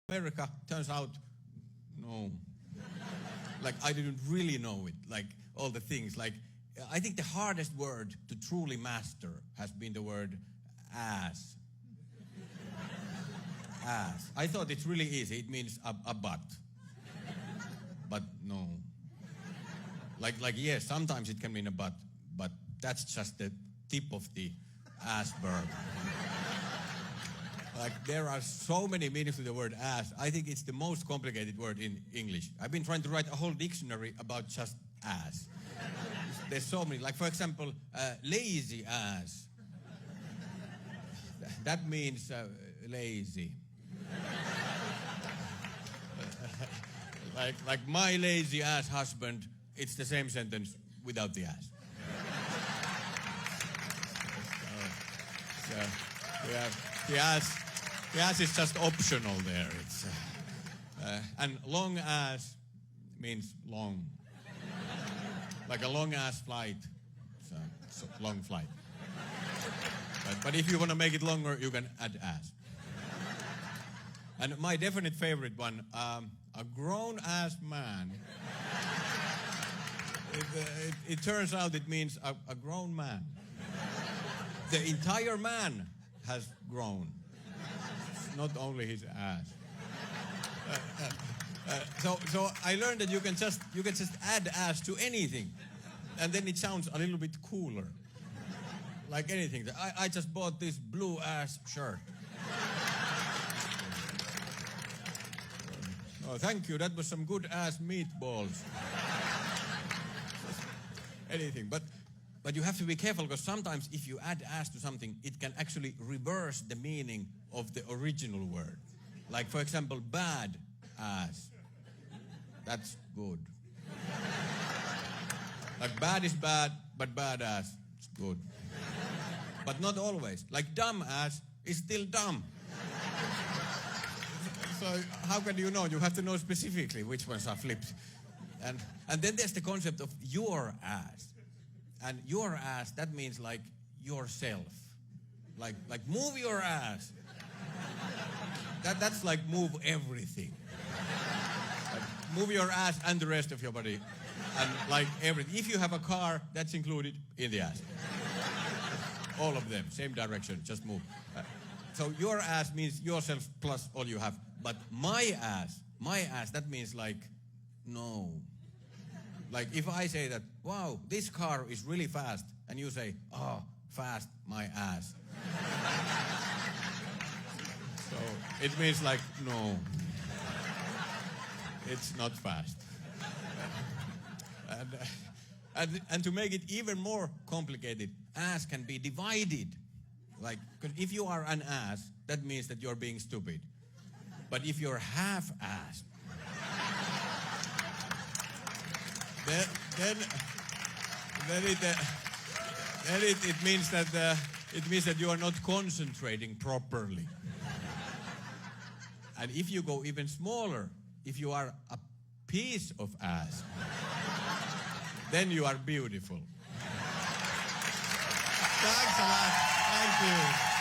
America, turns out, no. Like, I didn't really know it, like, all the things. Like, I think the hardest word to truly master has been the word ass. Ass. I thought it's really easy. It means a butt. But no. Like, yes, sometimes it can mean a butt, but that's just the tip of the iceberg. Like, there are so many meanings to the word ass. I think it's the most complicated word in English. I've been trying to write a whole dictionary about just ass. There's so many. Like, for example, lazy ass. That means lazy. Like my lazy ass husband, it's the same sentence without the ass. Yeah, the ass is just optional there. It's, and long ass means long. Like a long ass flight. It's a long flight. But if you want to make it longer, you can add ass. And my definite favorite one, a grown ass man. It turns out it means a grown man. The entire man has grown. It's not only his ass. So I learned that you can just add ass to anything, and then it sounds a little bit cooler. Like anything. I just bought this blue ass shirt. Oh, thank you. That was some good ass meatballs. Anything, but you have to be careful, because sometimes if you add ass to something, it can actually reverse the meaning of the original word. Like, for example, bad ass. That's good. Like, bad is bad, but bad ass is good. But not always. Like, dumb ass is still dumb. So how can you know? You have to know specifically which ones are flipped. And then there's the concept of your ass. And your ass, that means like yourself. Like move your ass. That's like move everything. Like move your ass and the rest of your body. And like everything. If you have a car, that's included in the ass. All of them, same direction, just move. So your ass means yourself plus all you have. But my ass, that means like, no. Like if I say that, wow, this car is really fast, and you say, oh, fast, my ass. So it means like, no, it's not fast. And to make it even more complicated, ass can be divided. Like, because if you are an ass, that means that you're being stupid. But if you're half-ass, then it means that you are not concentrating properly. And if you go even smaller, if you are a piece of ass, then you are beautiful. Thanks a lot. Thank you.